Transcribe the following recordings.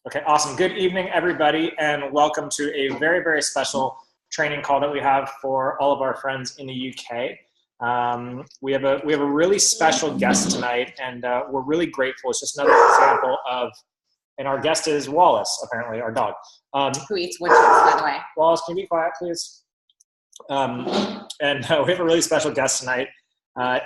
Okay, awesome. Good evening, everybody, and welcome to a very, very special training call that we have for all of our friends in the UK. We have a really special guest tonight, and we're really grateful. It's just another example of, and our guest is Wallace, apparently, our dog. Who eats wood chips, by the way. Wallace, can you be quiet, please? And we have a really special guest tonight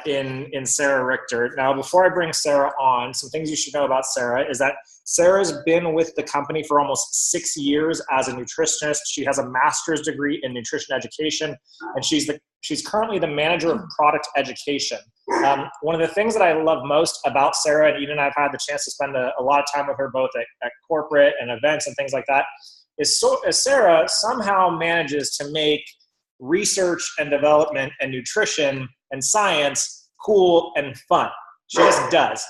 in Sara Richter. Now, before I bring Sara on, some things you should know about Sara is that Sara's been with the company for almost 6 years as a nutritionist. She has a master's degree in nutrition education, and she's currently the manager of product education. One of the things that I love most about Sara, and Eden and I have had the chance to spend a lot of time with her both at corporate and events and things like that, is Sara somehow manages to make research and development and nutrition and science cool and fun. She just does.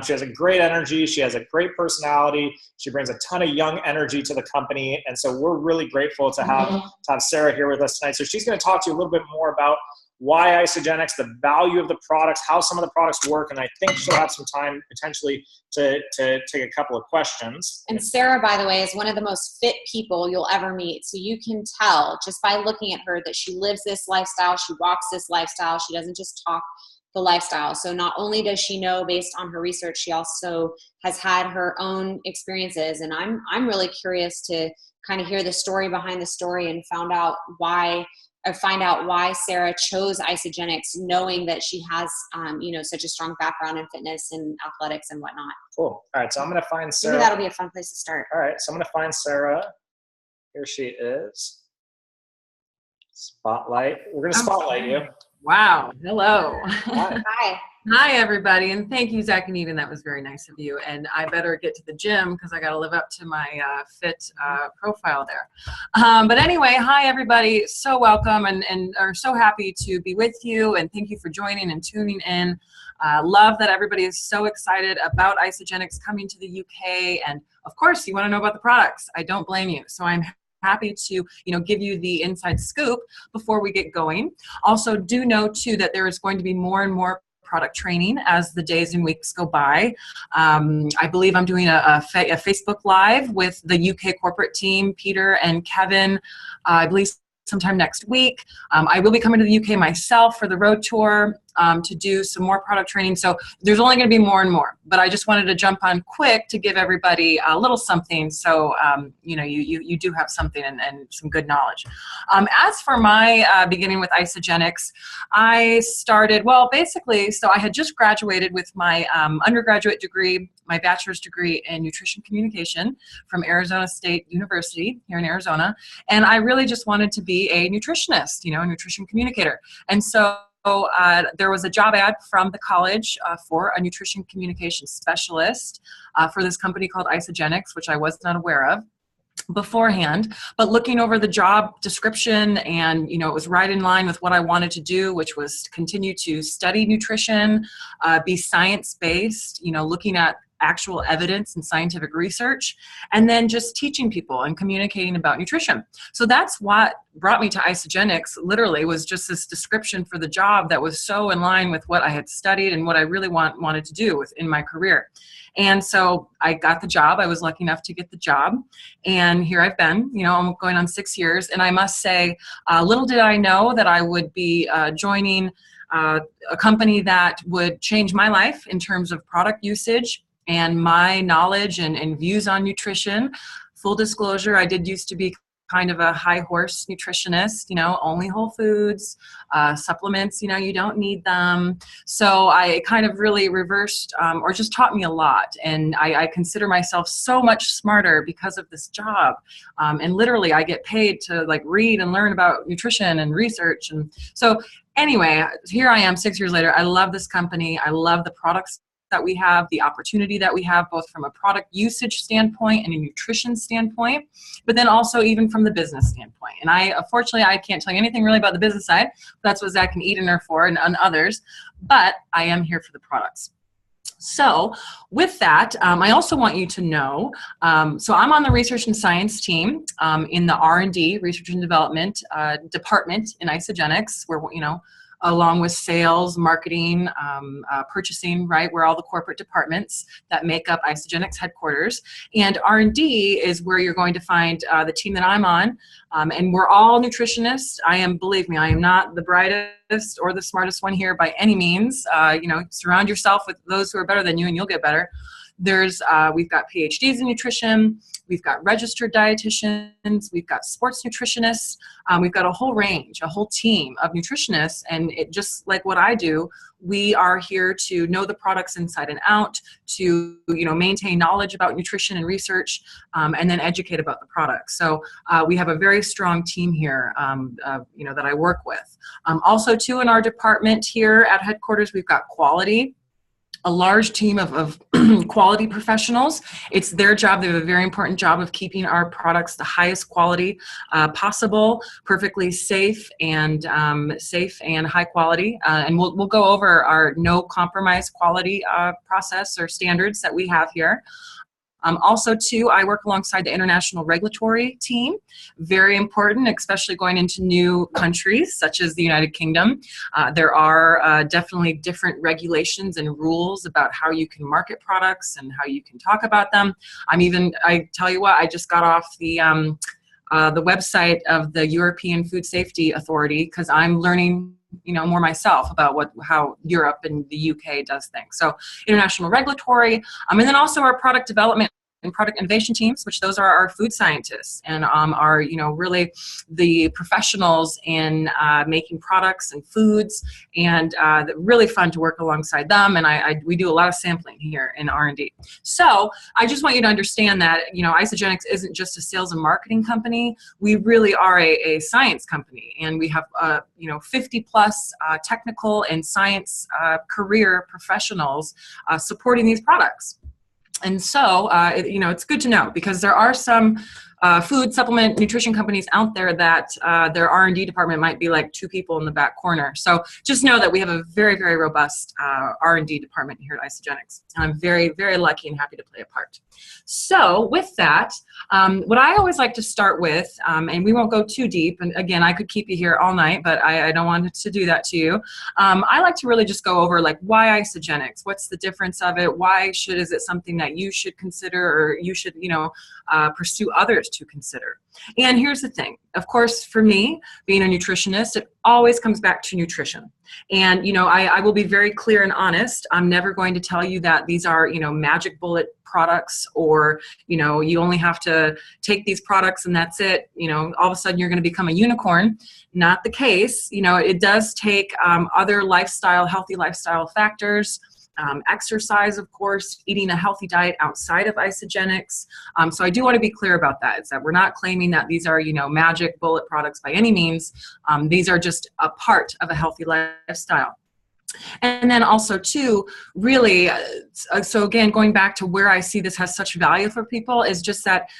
She has a great energy. She has a great personality. She brings a ton of young energy to the company. And so we're really grateful to have Sara here with us tonight. So she's going to talk to you a little bit more about why Isagenix, the value of the products, how some of the products work. And I think she'll have some time potentially to take a couple of questions. And Sara, by the way, is one of the most fit people you'll ever meet. So you can tell just by looking at her that she lives this lifestyle. She walks this lifestyle. She doesn't just talk the lifestyle. So not only does she know based on her research, she also has had her own experiences. And I'm really curious to kind of hear the story behind the story and find out why Sara chose Isagenix, knowing that she has, such a strong background in fitness and athletics and whatnot. Cool. All right. So I'm going to find Sara. Maybe that'll be a fun place to start. All right. So I'm going to find Sara. Here she is. Spotlight. We're going to spotlight you. Wow. Hello. Hi. Hi, everybody. And thank you, Zach and Eden. That was very nice of you. And I better get to the gym because I got to live up to my fit profile there. But anyway, hi, everybody. So welcome and are so happy to be with you. And thank you for joining and tuning in. Love that everybody is so excited about Isagenix coming to the UK. And of course, you want to know about the products. I don't blame you. So I'm happy to give you the inside scoop before we get going. Also, do know too that there is going to be more and more product training as the days and weeks go by. I believe I'm doing a Facebook Live with the UK corporate team, Peter and Kevin, I believe sometime next week. I will be coming to the UK myself for the road tour to do some more product training. So there's only going to be more and more. But I just wanted to jump on quick to give everybody a little something so you do have something and some good knowledge. As for my beginning with Isagenix, I started, so I had just graduated with my undergraduate degree, my bachelor's degree in nutrition communication from Arizona State University here in Arizona. And I really just wanted to be a nutritionist, a nutrition communicator. And so there was a job ad from the college for a nutrition communication specialist for this company called Isagenix, which I was not aware of beforehand, but looking over the job description and it was right in line with what I wanted to do, which was continue to study nutrition, be science-based, looking at actual evidence and scientific research, and then just teaching people and communicating about nutrition. So that's what brought me to Isagenix, literally, was just this description for the job that was so in line with what I had studied and what I really wanted to do in my career. And so I got the job. I was lucky enough to get the job. And here I've been, I'm going on 6 years. And I must say, little did I know that I would be joining a company that would change my life in terms of product usage and my knowledge and views on nutrition. Full disclosure, I did used to be kind of a high horse nutritionist, only whole foods, supplements, you don't need them. So I kind of really reversed or just taught me a lot. And I consider myself so much smarter because of this job. And literally I get paid to read and learn about nutrition and research. And so anyway, here I am 6 years later. I love this company. I love the products that we have, the opportunity that we have, both from a product usage standpoint and a nutrition standpoint, but then also even from the business standpoint. And unfortunately, I can't tell you anything really about the business side. That's what Zach and Eden are for and others, but I am here for the products. So with that, I also want you to know, so I'm on the research and science team in the R&D, research and development department in Isagenix, where, along with sales, marketing, purchasing, right? We're all the corporate departments that make up Isagenix headquarters. And R&D is where you're going to find the team that I'm on. And we're all nutritionists. Believe me, I am not the brightest or the smartest one here by any means. Surround yourself with those who are better than you and you'll get better. We've got PhDs in nutrition, we've got registered dietitians, we've got sports nutritionists, we've got a whole range, a whole team of nutritionists, and it just like what I do, we are here to know the products inside and out, to maintain knowledge about nutrition and research, and then educate about the products. So we have a very strong team here, that I work with. Also, too, in our department here at headquarters, we've got quality. A large team of quality professionals. It's their job. They have a very important job of keeping our products the highest quality possible, perfectly safe and high quality. And we'll go over our no compromise quality process or standards that we have here. Also, too, I work alongside the international regulatory team. Very important, especially going into new countries such as the United Kingdom. There are definitely different regulations and rules about how you can market products and how you can talk about them. I tell you what, I just got off the website of the European Food Safety Authority because I'm learning more myself about how Europe and the UK does things. So international regulatory, and then also our product development and product innovation teams, which those are our food scientists and are really the professionals in making products and foods, and really fun to work alongside them. And we do a lot of sampling here in R&D. So I just want you to understand that Isagenix isn't just a sales and marketing company. We really are a science company, and we have 50 plus technical and science career professionals supporting these products. And so, it's good to know, because there are some food supplement nutrition companies out there that their R&D department might be like 2 people in the back corner. So just know that we have a very, very robust R&D department here at Isagenix. And I'm very, very lucky and happy to play a part. So with that, what I always like to start with, and we won't go too deep, and again, I could keep you here all night, but I don't want to do that to you. I like to really just go over why Isagenix, what's the difference of it, is it something that you should consider, or you should, pursue others to consider. And here's the thing, of course, for me, being a nutritionist, it always comes back to nutrition. And, I will be very clear and honest. I'm never going to tell you that these are, magic bullet products, or, you only have to take these products and that's it. All of a sudden you're going to become a unicorn. Not the case. It does take other healthy lifestyle factors. Exercise, of course, eating a healthy diet outside of Isagenix. So I do want to be clear about that. It's that we're not claiming that these are, magic bullet products by any means. These are just a part of a healthy lifestyle. And then also too, really, so again, going back to where I see this has such value for people is just that,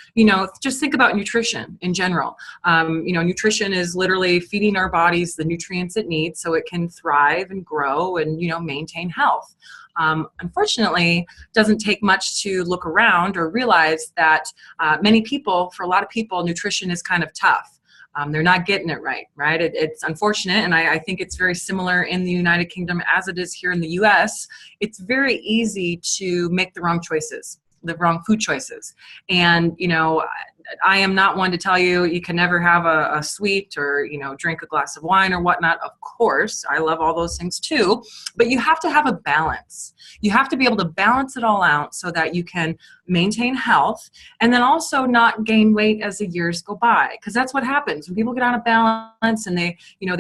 just think about nutrition in general. Nutrition is literally feeding our bodies the nutrients it needs so it can thrive and grow and, maintain health. Unfortunately, it doesn't take much to look around or realize that for a lot of people, nutrition is kind of tough. They're not getting it right? It's unfortunate, and I think it's very similar in the United Kingdom as it is here in the US. It's very easy to make the wrong choices, the wrong food choices. And, I am not one to tell you you can never have a sweet or, drink a glass of wine or whatnot. Of course, I love all those things too, but you have to have a balance. You have to be able to balance it all out so that you can maintain health and then also not gain weight as the years go by. Because that's what happens when people get out of balance and they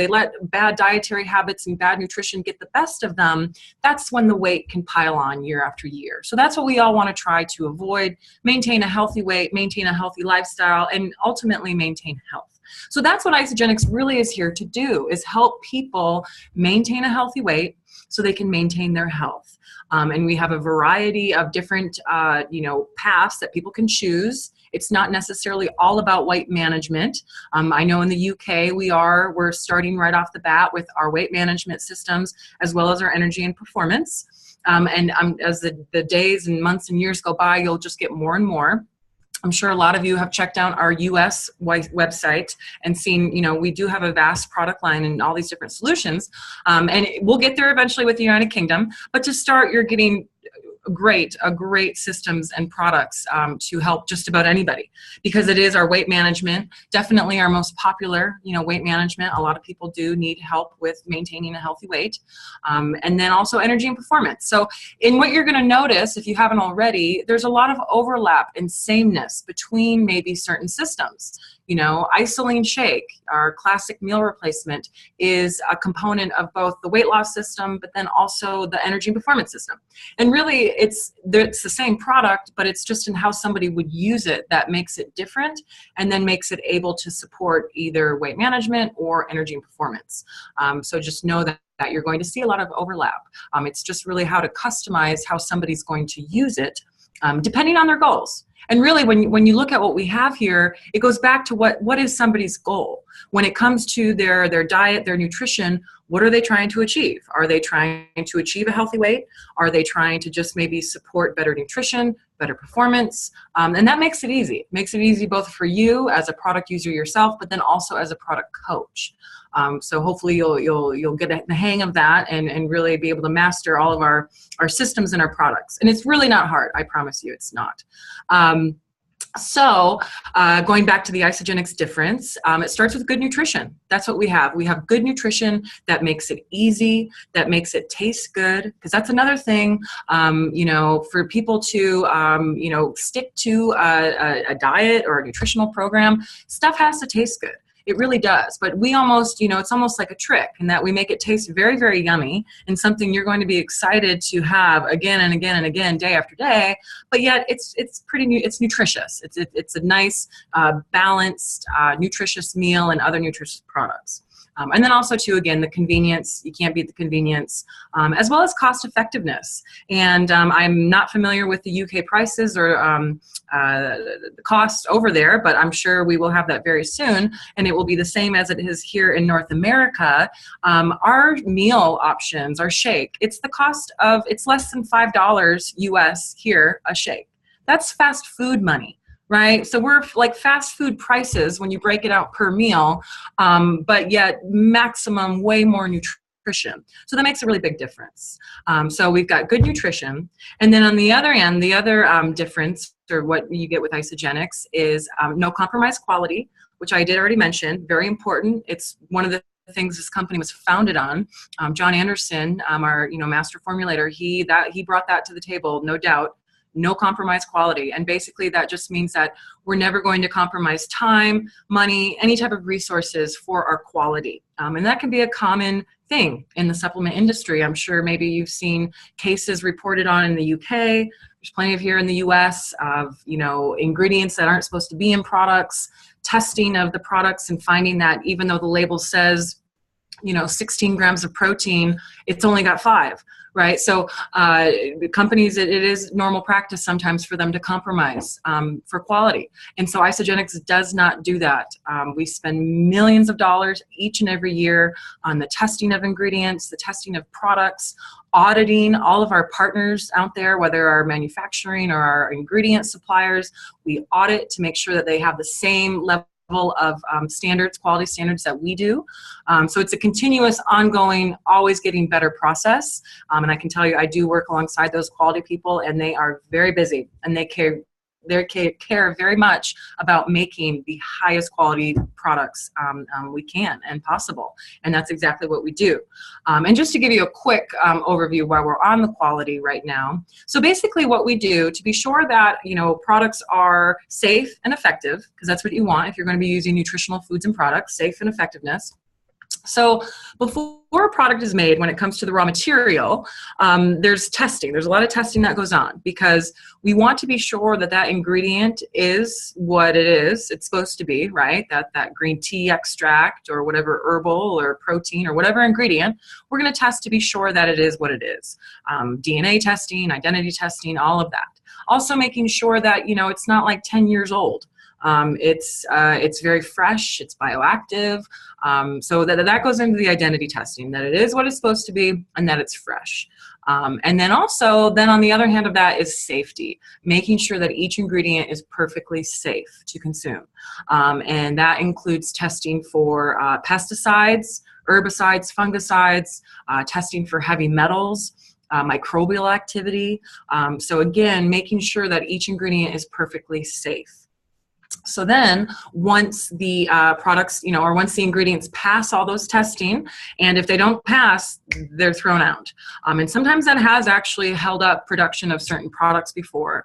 let bad dietary habits and bad nutrition get the best of them. That's when the weight can pile on year after year. So that's what we all want to try to avoid: maintain a healthy weight, maintain a healthy lifestyle, and ultimately maintain health. So that's what Isagenix really is here to do, is help people maintain a healthy weight so they can maintain their health. And we have a variety of different, paths that people can choose. It's not necessarily all about weight management. I know in the UK we're starting right off the bat with our weight management systems as well as our energy and performance. And as the days and months and years go by, you'll just get more and more. I'm sure a lot of you have checked out our US website and seen, we do have a vast product line and all these different solutions. And we'll get there eventually with the United Kingdom. But to start, you're getting great systems and products to help just about anybody, because it is our weight management, definitely our most popular, weight management. A lot of people do need help with maintaining a healthy weight. And then also energy and performance. So in what you're going to notice, if you haven't already, there's a lot of overlap and sameness between maybe certain systems. Isoline Shake, our classic meal replacement, is a component of both the weight loss system, but then also the energy and performance system. And really, it's the same product, but it's just in how somebody would use it that makes it different, and then makes it able to support either weight management or energy and performance. So just know that you're going to see a lot of overlap. It's just really how to customize how somebody's going to use it, depending on their goals. And really, when you look at what we have here, it goes back to what is somebody's goal. When it comes to their diet, their nutrition, what are they trying to achieve? Are they trying to achieve a healthy weight? Are they trying to just maybe support better nutrition, better performance? And that makes it easy. It makes it easy both for you as a product user yourself, but then also as a product coach. So hopefully you'll get the hang of that and really be able to master all of our systems and our products. And it's really not hard. I promise you it's not. So going back to the Isagenix difference, it starts with good nutrition. That's what we have. We have good nutrition that makes it easy, that makes it taste good. Because that's another thing, for people to, stick to a diet or a nutritional program, stuff has to taste good. It really does. But we almost, it's almost like a trick in that we make it taste very, very yummy and something you're going to be excited to have again and again and again, day after day. But yet it's it's nutritious. It's a nice, balanced, nutritious meal and other nutritious products. And then also, too, again, the convenience. You can't beat the convenience, as well as cost effectiveness. And I'm not familiar with the UK prices or the cost over there, but I'm sure we will have that very soon. And it will be the same as it is here in North America. Our meal options, our shake, it's less than $5 US here, a shake. That's fast food money. Right? So we're like fast food prices when you break it out per meal, but yet maximum way more nutrition. So that makes a really big difference. So we've got good nutrition. And then on the other end, the other difference, or what you get with Isagenix, is no compromise quality, which I did already mention. Very important. It's one of the things this company was founded on. John Anderson, our master formulator, he brought that to the table, no doubt. No compromise quality. And basically that just means that we're never going to compromise time, money, any type of resources for our quality. And that can be a common thing in the supplement industry. I'm sure maybe you've seen cases reported on in the UK. There's plenty of here in the US of, ingredients that aren't supposed to be in products, testing of the products and finding that even though the label says, 16 grams of protein, it's only got 5. Right. So companies, it is normal practice sometimes for them to compromise for quality. And so Isagenix does not do that. We spend millions of dollars each and every year on the testing of ingredients, the testing of products, auditing all of our partners out there, whether our manufacturing or our ingredient suppliers. We audit to make sure that they have the same level of standards, quality standards that we do. So it's a continuous, ongoing, always getting better process. And I can tell you, I do work alongside those quality people, and they are very busy, and they care very much about making the highest quality products we can and possible. And that's exactly what we do. And just to give you a quick overview while we're on the quality right now. So basically what we do to be sure that, products are safe and effective, because that's what you want if you're going to be using nutritional foods and products, safe and effectiveness. So before a product is made, when it comes to the raw material, there's testing. There's a lot of testing that goes on because we want to be sure that that ingredient is what it is. It's supposed to be, right? That green tea extract or whatever herbal or protein or whatever ingredient, we're going to test to be sure that it is what it is. DNA testing, identity testing, all of that. Also making sure that, it's not like 10 years old. It's very fresh, it's bioactive, so that goes into the identity testing, that it is what it's supposed to be and that it's fresh. And then also, then on the other hand of that is safety, making sure that each ingredient is perfectly safe to consume. And that includes testing for pesticides, herbicides, fungicides, testing for heavy metals, microbial activity. So again, making sure that each ingredient is perfectly safe. So then once the products, or once the ingredients pass all those testing, and if they don't pass, they're thrown out. And sometimes that has actually held up production of certain products before.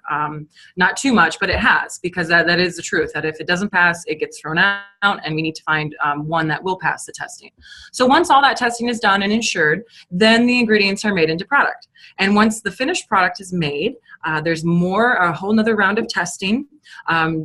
Not too much, but it has, because that is the truth, that if it doesn't pass, it gets thrown out, and we need to find one that will pass the testing. So once all that testing is done and ensured, then the ingredients are made into product. And once the finished product is made, there's a whole nother round of testing,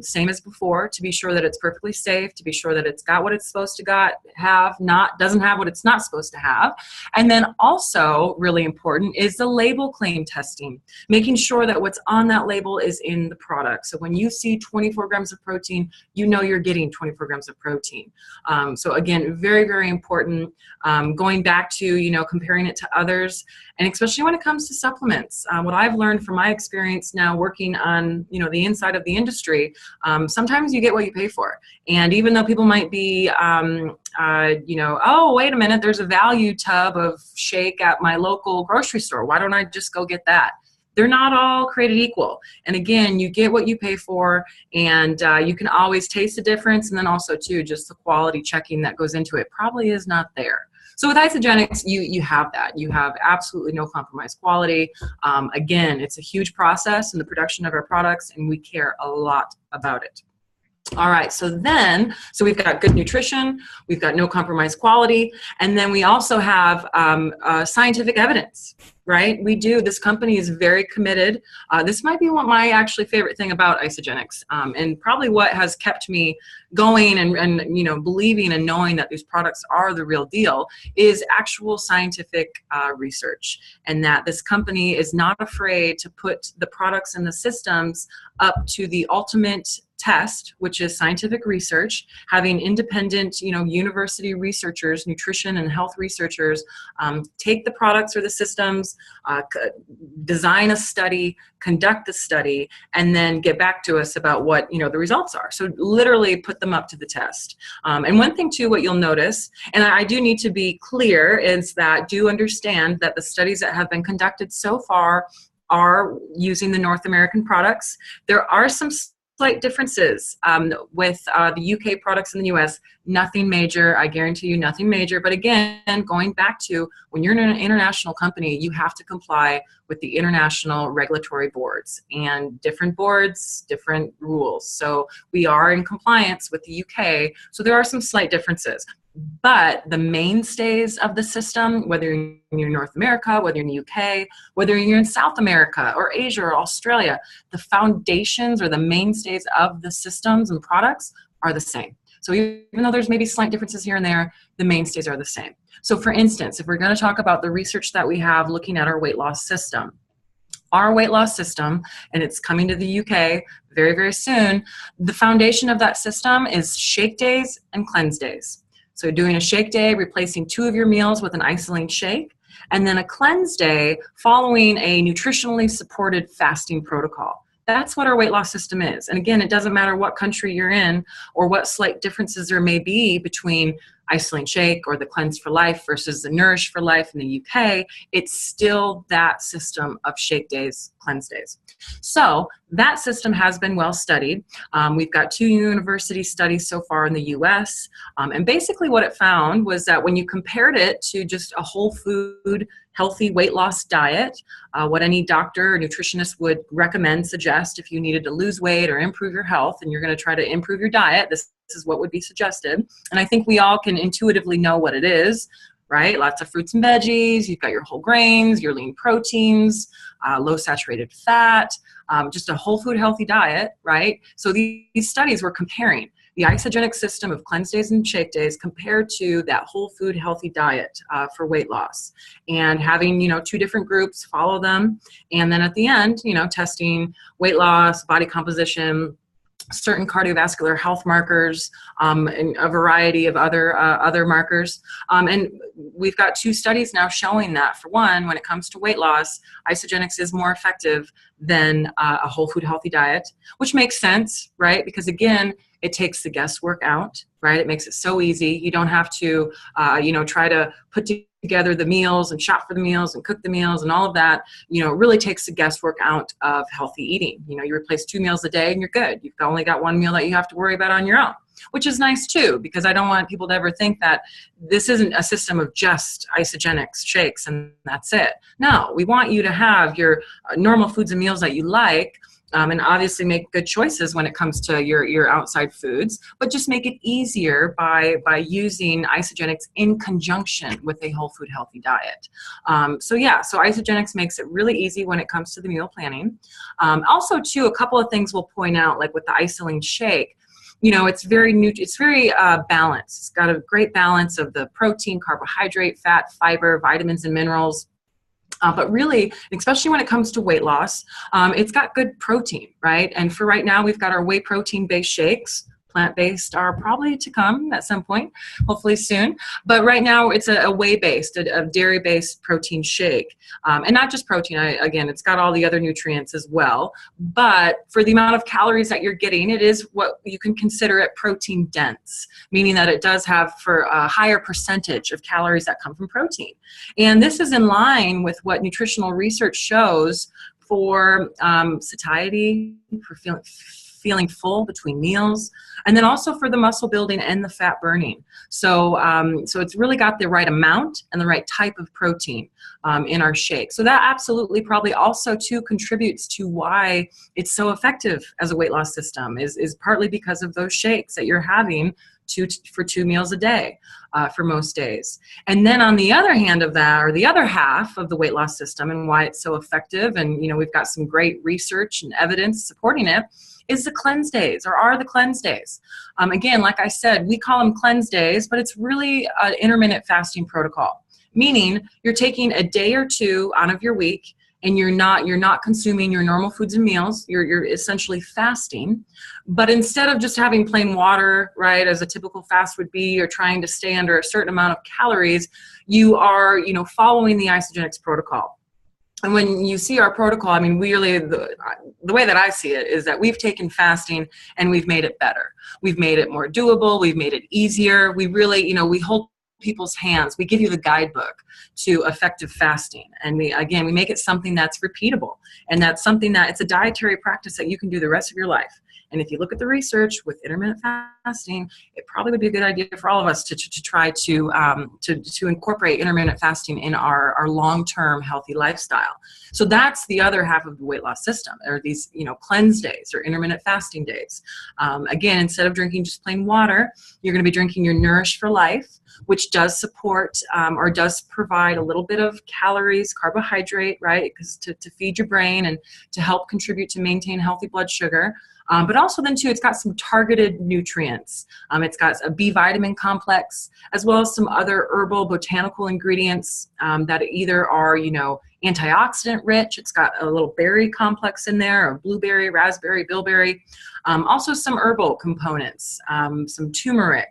same as before, to be sure that it's perfectly safe, to be sure that it's got what it's supposed to doesn't have what it's not supposed to have. And then also, really important, is the label claim testing, making sure that what's on that label is in the product. So when you see 24 grams of protein, you know you're getting 24 grams of protein. So again, very, very important. Going back to, comparing it to others, and especially when it comes to supplements. What I've learned from my experience now working on, the inside of the industry, sometimes you get what you pay for. And even though people might be, oh, wait a minute, there's a value tub of shake at my local grocery store. Why don't I just go get that? They're not all created equal. And again, you get what you pay for, and you can always taste the difference. And then also too, just the quality checking that goes into it probably is not there. So with Isagenix, you have that. You have absolutely no compromised quality. Again, it's a huge process in the production of our products, and we care a lot about it. All right, so we've got good nutrition, we've got no compromised quality, and then we also have scientific evidence, right? This company is very committed. This might be my actually favorite thing about Isagenix, and probably what has kept me going and believing and knowing that these products are the real deal is actual scientific research, and that this company is not afraid to put the products and the systems up to the ultimate test, which is scientific research, having independent, university researchers, nutrition and health researchers, take the products or the systems, design a study, conduct the study, and then get back to us about what, the results are. So literally put them up to the test. And one thing too, what you'll notice, and I do need to be clear, is that do understand that the studies that have been conducted so far are using the North American products. There are some slight differences with the UK products in the US. Nothing major, I guarantee you, nothing major. But again, going back to when you're in an international company, you have to comply with the international regulatory boards, and different boards, different rules. So we are in compliance with the UK, so there are some slight differences. But the mainstays of the system, whether you're in North America, whether you're in the UK, whether you're in South America or Asia or Australia, the foundations or the mainstays of the systems and products are the same. So even though there's maybe slight differences here and there, the mainstays are the same. So for instance, if we're going to talk about the research that we have looking at our weight loss system, and it's coming to the UK very, very soon, the foundation of that system is shake days and cleanse days. So doing a shake day, replacing 2 of your meals with an isolate shake, and then a cleanse day following a nutritionally supported fasting protocol. That's what our weight loss system is. And again, it doesn't matter what country you're in or what slight differences there may be between Isolate Shake or the Cleanse for Life versus the Nourish for Life in the UK, it's still that system of shake days, cleanse days. So that system has been well studied. We've got 2 university studies so far in the US. And basically what it found was that when you compared it to just a whole food, healthy weight loss diet, what any doctor or nutritionist would recommend, suggest if you needed to lose weight or improve your health and you're going to try to improve your diet, this is what would be suggested. And I think we all can intuitively know what it is, right? Lots of fruits and veggies, you've got your whole grains, your lean proteins, low saturated fat, just a whole food healthy diet, right? So these studies were comparing the Isagenix system of cleanse days and shake days compared to that whole food healthy diet for weight loss, and having 2 different groups follow them, and then at the end testing weight loss, body composition, certain cardiovascular health markers, and a variety of other markers. And we've got 2 studies now showing that, for one, when it comes to weight loss, Isagenix is more effective than a whole food healthy diet, which makes sense, right? Because again, it takes the guesswork out, right? It makes it so easy. You don't have to, try to put together the meals and shop for the meals and cook the meals and all of that. It really takes the guesswork out of healthy eating. You replace 2 meals a day and you're good. You've only got 1 meal that you have to worry about on your own, which is nice too, because I don't want people to ever think that this isn't a system of just Isagenix shakes and that's it. No, we want you to have your normal foods and meals that you like, and obviously make good choices when it comes to your outside foods, but just make it easier by using Isagenix in conjunction with a whole food healthy diet. So Isagenix makes it really easy when it comes to the meal planning. Also too, a couple of things we'll point out, like with the Isaline shake, it's very balanced. It's got a great balance of the protein, carbohydrate, fat, fiber, vitamins, and minerals. But really, especially when it comes to weight loss, it's got good protein, right? And for right now, we've got our whey protein-based shakes. Plant-based are probably to come at some point, hopefully soon. But right now, it's a whey-based, a dairy-based protein shake. And not just protein, again, it's got all the other nutrients as well. But for the amount of calories that you're getting, it is what you can consider it protein dense, meaning that it does have for a higher percentage of calories that come from protein. And this is in line with what nutritional research shows for satiety, for feeling full between meals, and then also for the muscle building and the fat burning. So it's really got the right amount and the right type of protein in our shake. So that absolutely probably also too contributes to why it's so effective as a weight loss system, is partly because of those shakes that you're having for 2 meals a day for most days. And then on the other hand of that, or the other half of the weight loss system and why it's so effective, and we've got some great research and evidence supporting it, is the cleanse days, or are the cleanse days. Again, like I said, we call them cleanse days, but it's really an intermittent fasting protocol, meaning you're taking a day or 2 out of your week and you're not consuming your normal foods and meals. You're essentially fasting, but instead of just having plain water, right, as a typical fast would be, or trying to stay under a certain amount of calories, you are, following the Isagenix protocol. And when you see our protocol, I mean, really, the way that I see it is that we've taken fasting and we've made it better. We've made it more doable. We've made it easier. We really, we hold people's hands. We give you the guidebook to effective fasting. And we make it something that's repeatable. And that's something that it's a dietary practice that you can do the rest of your life. And if you look at the research with intermittent fasting, it probably would be a good idea for all of us to try to incorporate intermittent fasting in our long-term healthy lifestyle. So that's the other half of the weight loss system, or these cleanse days or intermittent fasting days. Again, instead of drinking just plain water, you're going to be drinking your Nourish for Life, which does support or does provide a little bit of calories, carbohydrate, right? Because to feed your brain and to help contribute to maintain healthy blood sugar. But also then too, it's got some targeted nutrients. It's got a B vitamin complex, as well as some other herbal botanical ingredients that either are, antioxidant rich. It's got a little berry complex in there, of blueberry, raspberry, bilberry. Also some herbal components, some turmeric.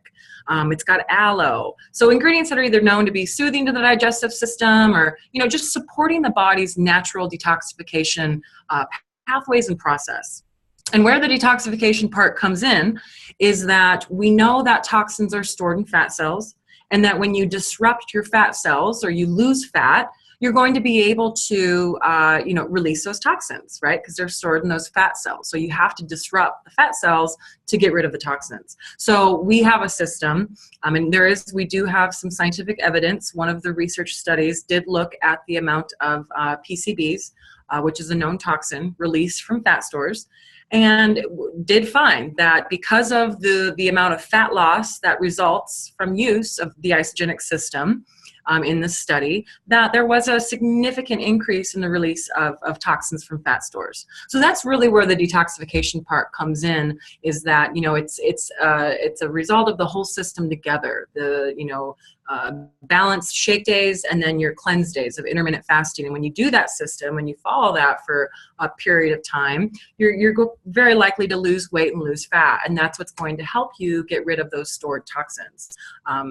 It's got aloe. So ingredients that are either known to be soothing to the digestive system, or, just supporting the body's natural detoxification pathways and process. And where the detoxification part comes in is that we know that toxins are stored in fat cells, and that when you disrupt your fat cells or you lose fat, you're going to be able to, release those toxins, right? Because they're stored in those fat cells. So you have to disrupt the fat cells to get rid of the toxins. So we have a system, and we do have some scientific evidence. One of the research studies did look at the amount of PCBs, which is a known toxin released from fat stores, and did find that because of the amount of fat loss that results from use of the Isagenix system in this study, that there was a significant increase in the release of toxins from fat stores. So that's really where the detoxification part comes in, is that, it's a result of the whole system together. balanced shake days and then your cleanse days of intermittent fasting. And when you do that system, when you follow that for a period of time, you're very likely to lose weight and lose fat. And that's what's going to help you get rid of those stored toxins. I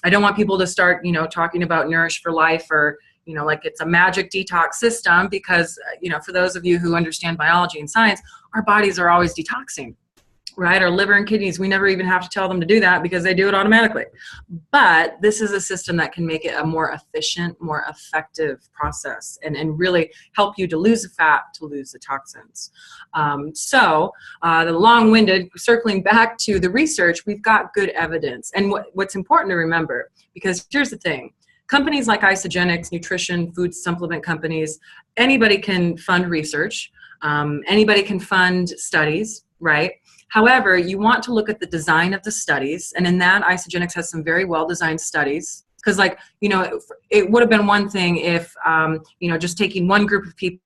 don't want people to start, talking about Nourish for Life or, like it's a magic detox system, because, for those of you who understand biology and science, our bodies are always detoxing, right? Our liver and kidneys, we never even have to tell them to do that because they do it automatically. But this is a system that can make it a more efficient, more effective process and really help you to lose the fat, to lose the toxins. The long-winded, circling back to the research, we've got good evidence. And what's important to remember, because here's the thing, companies like Isagenix, nutrition, food supplement companies, anybody can fund research. Anybody can fund studies, right? However, you want to look at the design of the studies. And in that, Isagenix has some very well-designed studies. Because it would have been one thing if, just taking one group of people,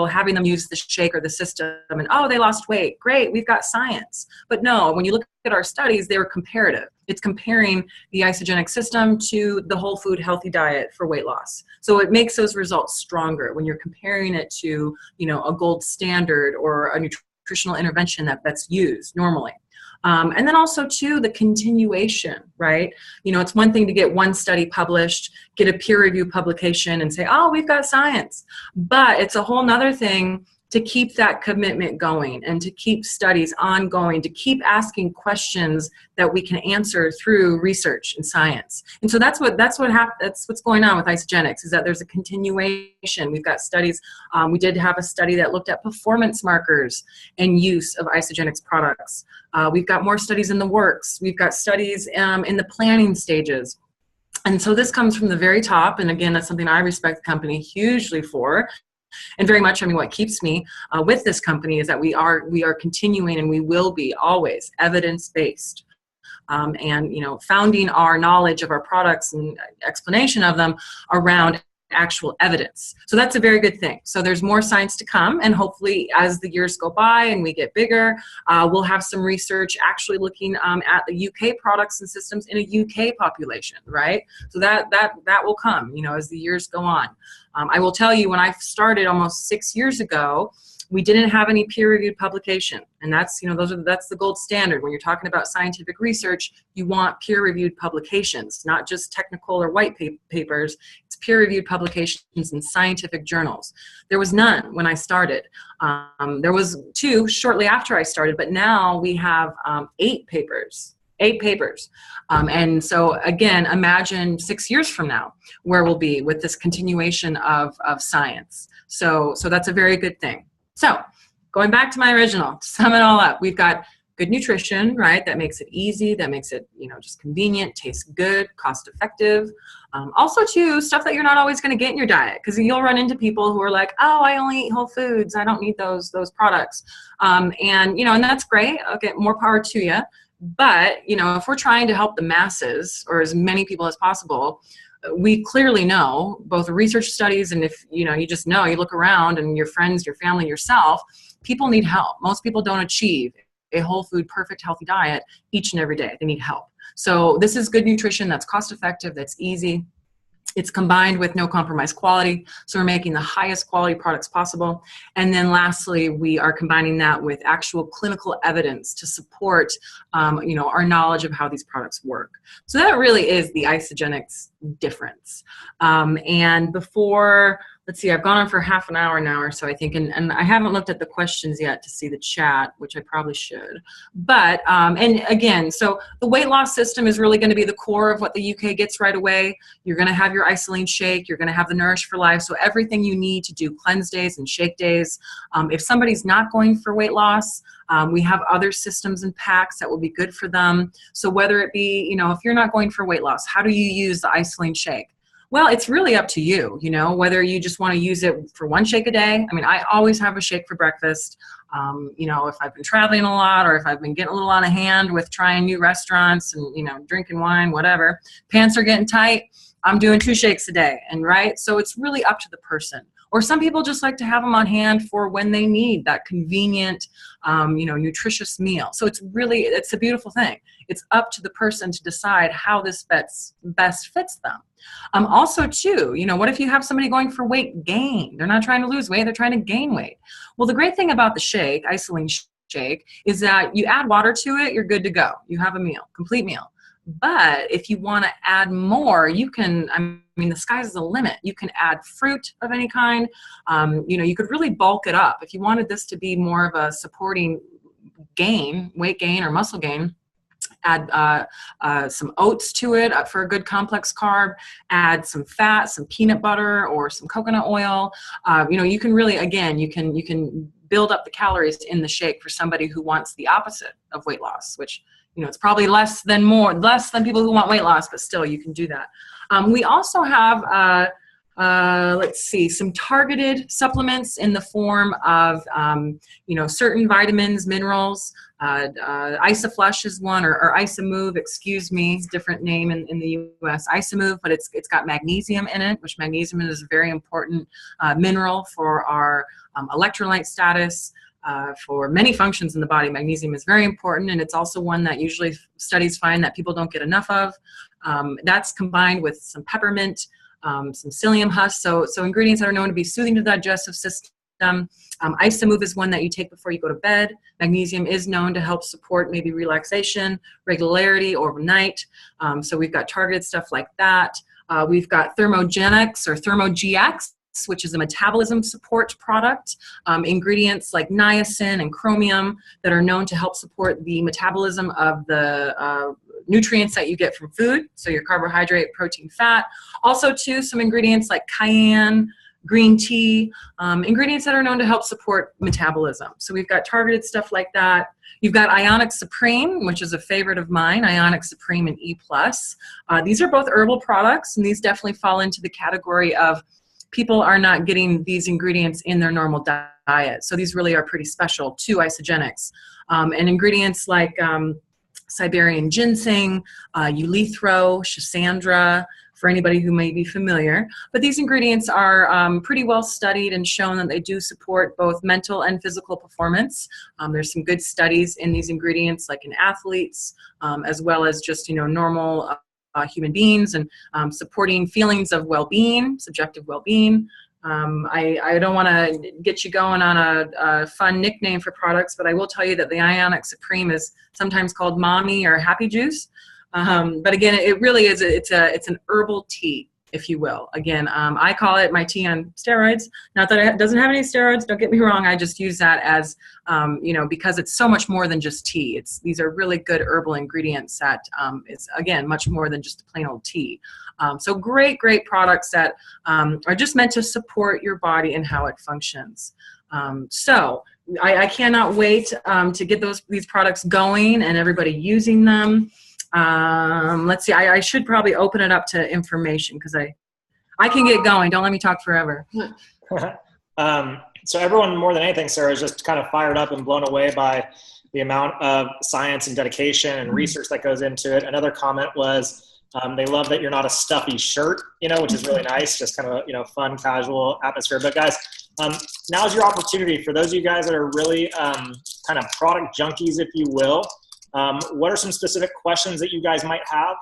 having them use the shake or the system and, oh, they lost weight. Great, we've got science. But no, when you look at our studies, they were comparative. It's comparing the Isagenix system to the whole food healthy diet for weight loss. So it makes those results stronger when you're comparing it to, a gold standard or a nutritional intervention that's used normally. And then also too, the continuation, right? It's one thing to get one study published, get a peer review publication and say, oh, we've got science. But it's a whole nother thing to keep that commitment going and to keep studies ongoing, to keep asking questions that we can answer through research and science. And so that's what's going on with Isagenix, is that there's a continuation. We've got studies. We did have a study that looked at performance markers and use of Isagenix products. We've got more studies in the works. We've got studies in the planning stages. And so this comes from the very top. And again, that's something I respect the company hugely for. And very much, what keeps me with this company is that we are continuing, and we will be always evidence-based. Founding our knowledge of our products and explanation of them around actual evidence. So that's a very good thing. So there's more science to come, and hopefully as the years go by and we get bigger, we'll have some research actually looking at the UK products and systems in a UK population, right? So that will come, as the years go on. I will tell you, when I started almost 6 years ago, we didn't have any peer-reviewed publication, and that's the gold standard. When you're talking about scientific research, you want peer-reviewed publications, not just technical or white papers. It's peer-reviewed publications in scientific journals. There was none when I started. There was 2 shortly after I started, but now we have 8 papers. 8 papers. And so again, imagine 6 years from now where we'll be with this continuation of science. So that's a very good thing. So going back to my original, to sum it all up, we've got good nutrition, right? That makes it easy, that makes it, just convenient, tastes good, cost effective. Also too, stuff that you're not always going to get in your diet, because you'll run into people who are like, oh, I only eat whole foods, I don't need those products. And that's great. Okay, more power to you. But, if we're trying to help the masses or as many people as possible, we clearly know, both research studies and if, you just know, you look around and your friends, your family, yourself, people need help. Most people don't achieve a whole food, perfect, healthy diet each and every day. They need help. So this is good nutrition that's cost effective, that's easy. It's combined with no compromise quality. So we're making the highest quality products possible. And then lastly, we are combining that with actual clinical evidence to support, our knowledge of how these products work. So that really is the Isagenix difference. And before, let's see, I've gone on for half an hour now or so, I think, and I haven't looked at the questions yet to see the chat, which I probably should. But, and again, so the weight loss system is really going to be the core of what the UK gets right away. You're going to have your isolene shake. You're going to have the Nourish for Life. So everything you need to do cleanse days and shake days. If somebody's not going for weight loss, we have other systems and packs that will be good for them. So whether it be, if you're not going for weight loss, how do you use the isolene shake? Well, it's really up to you, whether you just want to use it for one shake a day. I always have a shake for breakfast. If I've been traveling a lot or if I've been getting a little out of hand with trying new restaurants and, drinking wine, whatever, pants are getting tight, I'm doing 2 shakes a day. And right. So it's really up to the person. Or some people just like to have them on hand for when they need that convenient, nutritious meal. So it's a beautiful thing. It's up to the person to decide how this best fits them. Also too, what if you have somebody going for weight gain? They're not trying to lose weight, they're trying to gain weight. Well, the great thing about the shake, Isagenix shake, is that you add water to it, you're good to go. You have a meal, complete meal. But if you want to add more, you can, the sky's the limit. You can add fruit of any kind. You could really bulk it up. If you wanted this to be more of a supporting gain, weight gain or muscle gain, add some oats to it for a good complex carb, add some fat, some peanut butter or some coconut oil. You can really, again, you can build up the calories in the shake for somebody who wants the opposite of weight loss, which, it's probably less than people who want weight loss, but still you can do that. We also have, some targeted supplements in the form of, certain vitamins, minerals. Isoflush is one, or Isomove, excuse me, different name in the US, Isomove, but it's got magnesium in it, which magnesium is a very important mineral for our electrolyte status. For many functions in the body, magnesium is very important, and it's also one that usually studies find that people don't get enough of. That's combined with some peppermint, some psyllium husk, so ingredients that are known to be soothing to the digestive system. Isomove is one that you take before you go to bed. Magnesium is known to help support maybe relaxation, regularity overnight. So we've got targeted stuff like that. We've got Thermogenix or ThermoGX, which is a metabolism support product. Ingredients like niacin and chromium that are known to help support the metabolism of the nutrients that you get from food, so your carbohydrate, protein, fat. Also too, some ingredients like cayenne, green tea, ingredients that are known to help support metabolism. So we've got targeted stuff like that. You've got Ionic Supreme, which is a favorite of mine, Ionic Supreme and E+. These are both herbal products, and these definitely fall into the category of people are not getting these ingredients in their normal diet. So these really are pretty special to Isagenix. And ingredients like Siberian ginseng, eleuthero, schisandra, for anybody who may be familiar. But these ingredients are pretty well studied and shown that they do support both mental and physical performance. There's some good studies in these ingredients, like in athletes, as well as just, normal human beings, and supporting feelings of well-being, subjective well-being. I don't want to get you going on a fun nickname for products, but I will tell you that the Ionic Supreme is sometimes called Mommy or Happy Juice. But again, it really is, it's an herbal tea, if you will. Again, I call it my tea on steroids. Not that it doesn't have any steroids, don't get me wrong. I just use that as, because it's so much more than just tea. These are really good herbal ingredients that is, again, much more than just plain old tea. So great products that are just meant to support your body and how it functions. So I cannot wait to get these products going and everybody using them. Let's see, I should probably open it up to information because I can get going. Don't let me talk forever. So everyone, more than anything, Sarah, is just kind of fired up and blown away by the amount of science and dedication and research that goes into it. Another comment was they love that you're not a stuffy shirt, which is really nice, just kind of a, fun, casual atmosphere. But guys, now's your opportunity for those of you guys that are really kind of product junkies, if you will. What are some specific questions that you guys might have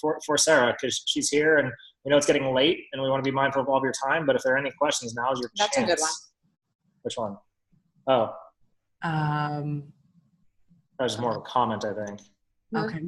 for Sarah? Because she's here and we know it's getting late and we want to be mindful of all of your time. But if there are any questions, now is your chance. That's a good one. Which one? Oh. That was more of a comment, I think. Okay.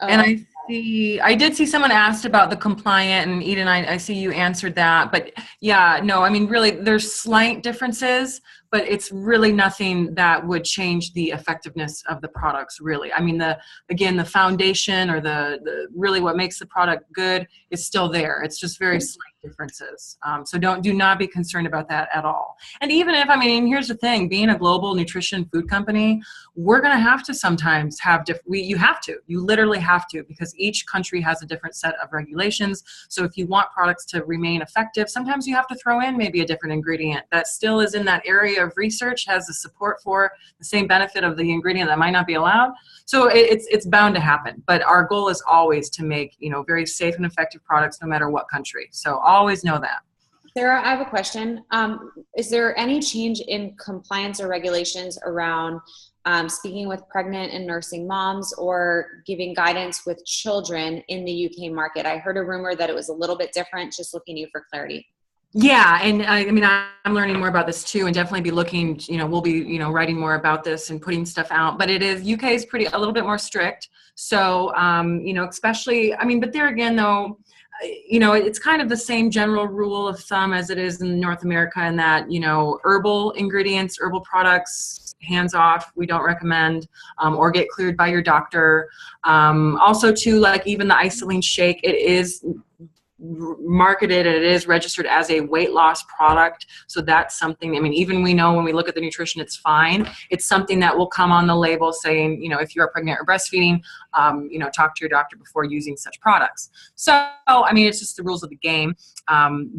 And I did see someone asked about the compliant, and Eden, I see you answered that. But yeah, no, really there's slight differences, but it's really nothing that would change the effectiveness of the products, really. The foundation or the really what makes the product good is still there. It's just very slight differences. So do not be concerned about that at all. And even if, here's the thing, being a global nutrition food company, we're going to have to sometimes have you literally have to, because each country has a different set of regulations. So if you want products to remain effective, sometimes you have to throw in maybe a different ingredient that still is in that area of research, has the support for the same benefit of the ingredient that might not be allowed. So it's bound to happen. But our goal is always to make, very safe and effective products no matter what country. So always know that. Sarah, I have a question. Is there any change in compliance or regulations around speaking with pregnant and nursing moms or giving guidance with children in the UK market? I heard a rumor that it was a little bit different, just looking to you for clarity. Yeah, and I mean, I'm learning more about this too, and definitely be looking, we'll be, writing more about this and putting stuff out. But UK is a little bit more strict. So, especially, I mean, but there again, though, it's kind of the same general rule of thumb as it is in North America, in that, herbal ingredients, herbal products, hands off, we don't recommend, or get cleared by your doctor. Also, too, like even the Isagenix shake, it is marketed and it is registered as a weight loss product. So that's something, I mean, even we know when we look at the nutrition, it's fine. It's something that will come on the label saying, if you are pregnant or breastfeeding, talk to your doctor before using such products. So, I mean, it's just the rules of the game. I mean,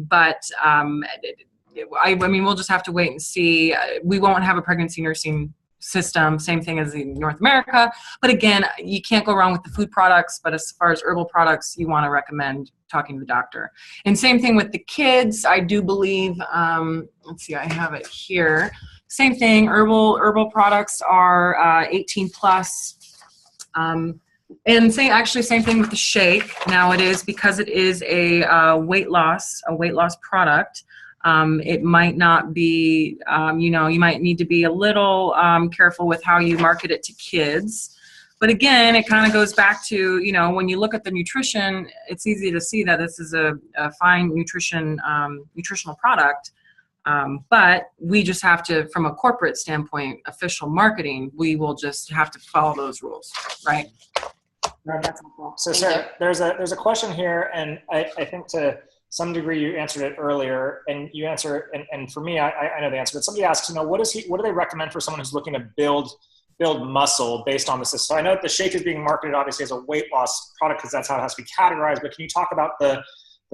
we'll just have to wait and see. We won't have a pregnancy nursing system, same thing as in North America. But again, you can't go wrong with the food products, but as far as herbal products, you want to recommend talking to the doctor. And same thing with the kids. I do believe, let's see, I have it here. Same thing, herbal products are 18 plus. And same thing with the shake. Now it is, because it is a weight loss product. It might not be, you might need to be a little careful with how you market it to kids. But again, it kind of goes back to, when you look at the nutrition, it's easy to see that this is a fine nutritional product. But we just have to, from a corporate standpoint, official marketing, we will just have to follow those rules, right? That's helpful. So Sarah, there's a question here, and I think to some degree you answered it earlier, and you answer, and for me, I know the answer, but somebody asks, what do they recommend for someone who's looking to build muscle based on this? So I know that the shake is being marketed obviously as a weight loss product because that's how it has to be categorized, but can you talk about the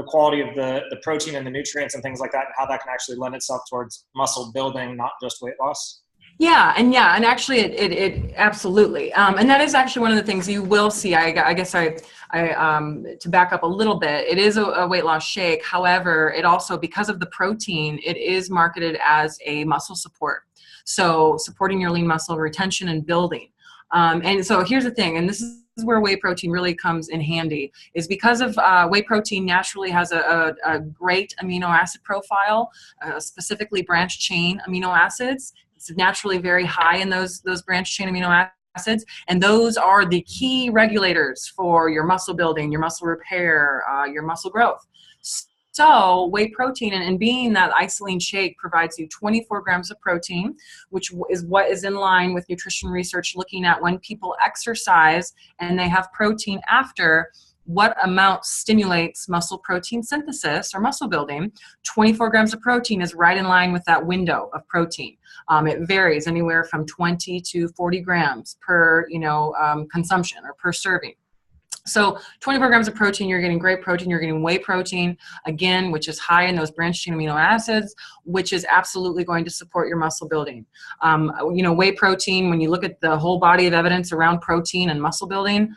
quality of the protein and the nutrients and things like that, and how that can actually lend itself towards muscle building, not just weight loss? Yeah, and actually it absolutely. And that is actually one of the things you will see. I guess I to back up a little bit, it is a weight loss shake. However, it also, because of the protein, it is marketed as a muscle support. So supporting your lean muscle retention and building. And so here's the thing, and this is where whey protein really comes in handy, is because of whey protein naturally has a great amino acid profile, specifically branched chain amino acids. It's naturally very high in those branched chain amino acids, and those are the key regulators for your muscle building, your muscle repair, your muscle growth. So whey protein, and being that Isagenix shake provides you 24 grams of protein, which is what is in line with nutrition research looking at when people exercise and they have protein after, what amount stimulates muscle protein synthesis or muscle building. 24 grams of protein is right in line with that window of protein. It varies anywhere from 20 to 40 grams per consumption or per serving. So 24 grams of protein, you're getting great protein, you're getting whey protein, again, which is high in those branched chain amino acids, which is absolutely going to support your muscle building. Whey protein, when you look at the whole body of evidence around protein and muscle building,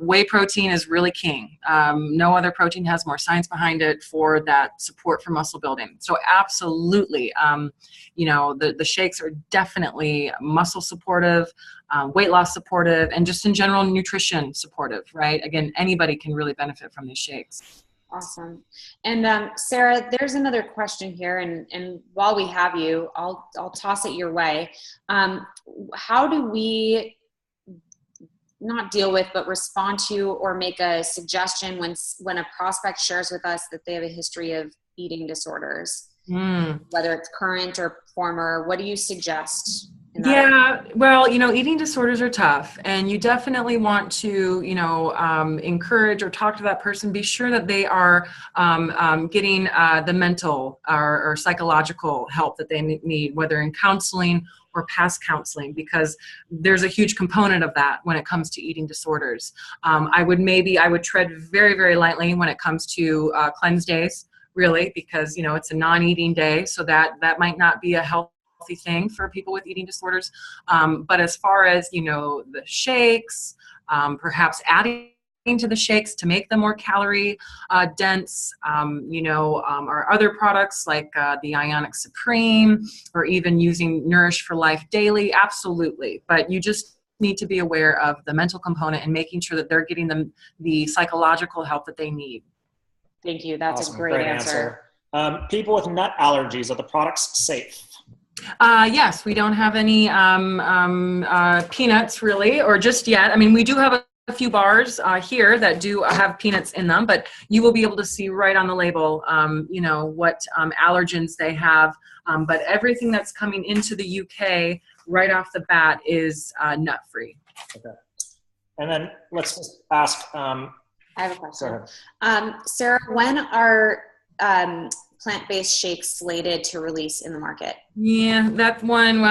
whey protein is really king. No other protein has more science behind it for that support for muscle building. So absolutely, the shakes are definitely muscle supportive, weight loss supportive, and just in general nutrition supportive, right? Again, anybody can really benefit from these shakes. Awesome. And Sarah, there's another question here, and while we have you, I'll toss it your way. How do we not deal with, but respond to or make a suggestion when a prospect shares with us that they have a history of eating disorders, whether it's current or former? What do you suggest? Yeah, well, eating disorders are tough, and you definitely want to, encourage or talk to that person. Be sure that they are getting the mental or psychological help that they need, whether in counseling or past counseling, because there's a huge component of that when it comes to eating disorders. I would tread very, very lightly when it comes to cleanse days, really, because, it's a non-eating day, so that might not be a healthy thing for people with eating disorders. But as far as, the shakes, perhaps adding to the shakes to make them more calorie dense. Our other products like the Isagenix Supreme, or even using Nourish for Life Daily, absolutely. But you just need to be aware of the mental component and making sure that they're getting the psychological help that they need. Thank you. That's awesome. A great answer. People with nut allergies, are the products safe? Yes, we don't have any peanuts really, or just yet. I mean, we do have a few bars here that do have peanuts in them, but you will be able to see right on the label, what allergens they have. But everything that's coming into the UK right off the bat is nut-free. Okay. And then let's just ask. I have a question. Sara, when are plant-based shakes slated to release in the market? Yeah, that one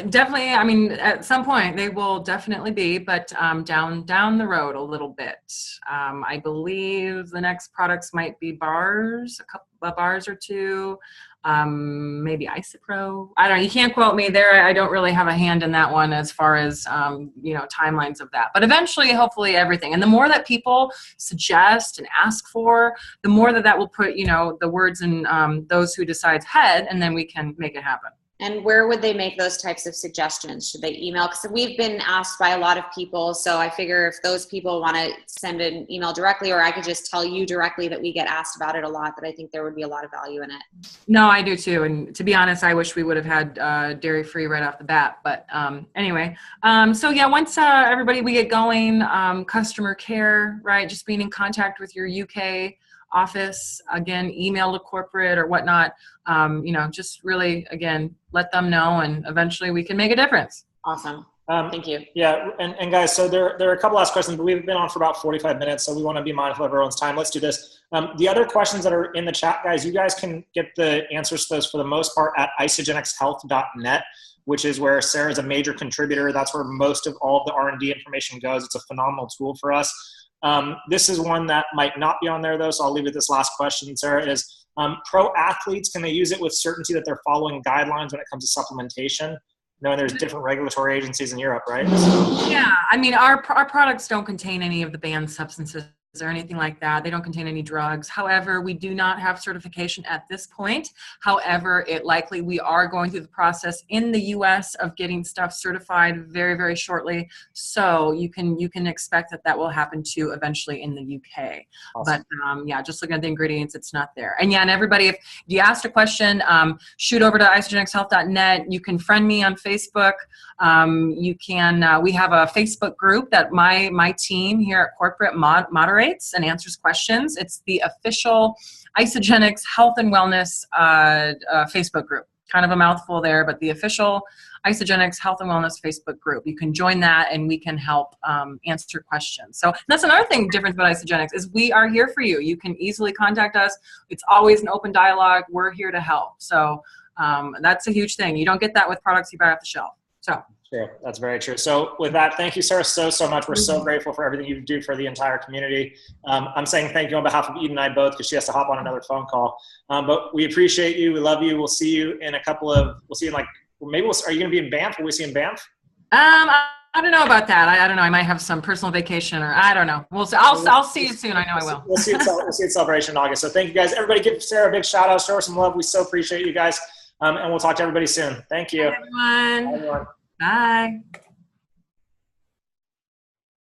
definitely. I mean, at some point they will definitely be, but down the road a little bit. I believe the next products might be bars, a couple of bars or two. Maybe Isopro. I don't know. You can't quote me there. I don't really have a hand in that one as far as, timelines of that. But eventually, hopefully everything. And the more that people suggest and ask for, the more that will put, the words in those who decide's head, and then we can make it happen. And where would they make those types of suggestions? Should they email? Because we've been asked by a lot of people. So I figure if those people want to send an email directly, or I could just tell you directly that we get asked about it a lot, that I think there would be a lot of value in it. No, I do too. And to be honest, I wish we would have had dairy-free right off the bat. But anyway, so yeah, once everybody, we get going, customer care, right? Just being in contact with your UK office, again, email to corporate or whatnot, just really, again, let them know, and eventually we can make a difference. Awesome. Thank you. Yeah, and guys, so there are a couple last questions, but we've been on for about 45 minutes, so we want to be mindful of everyone's time. Let's do this. The other questions that are in the chat, guys, you guys can get the answers to those for the most part at isagenixhealth.net, which is where Sara is a major contributor. That's where most of all of the R&D information goes. It's a phenomenal tool for us. This is one that might not be on there, though, so I'll leave it this last question, Sara, is pro athletes, can they use it with certainty that they're following guidelines when it comes to supplementation? Knowing there's different regulatory agencies in Europe, right? Yeah, I mean, our products don't contain any of the banned substances or anything like that. They don't contain any drugs. However, we do not have certification at this point. However, we are going through the process in the US of getting stuff certified very, very shortly. So you can expect that will happen too eventually in the UK. Awesome. But just looking at the ingredients, it's not there. And yeah, and everybody, if you asked a question, shoot over to isagenixhealth.net. You can friend me on Facebook. You can, we have a Facebook group that my team here at corporate moderates and answers questions. It's the official Isagenix Health and Wellness Facebook group. Kind of a mouthful there, but the official Isagenix Health and Wellness Facebook group. You can join that and we can help answer questions. So that's another thing different about Isagenix is we are here for you. You can easily contact us. It's always an open dialogue. We're here to help. So that's a huge thing. You don't get that with products you buy off the shelf. So. Sure, that's very true. So with that, thank you, Sara, so much. We're so grateful for everything you do for the entire community. I'm saying thank you on behalf of Eden and I both because she has to hop on another phone call. But we appreciate you. We love you. We'll see you in we'll see you in are you going to be in Banff? Will we see you in Banff? I don't know about that. I don't know. I might have some personal vacation or I don't know. We'll see. I'll see you soon. I know I will. We'll see you at Celebration in August. So thank you guys. Everybody give Sara a big shout out. Show her some love. We so appreciate you guys. And we'll talk to everybody soon. Thank you. Bye, everyone. Bye, everyone. Bye.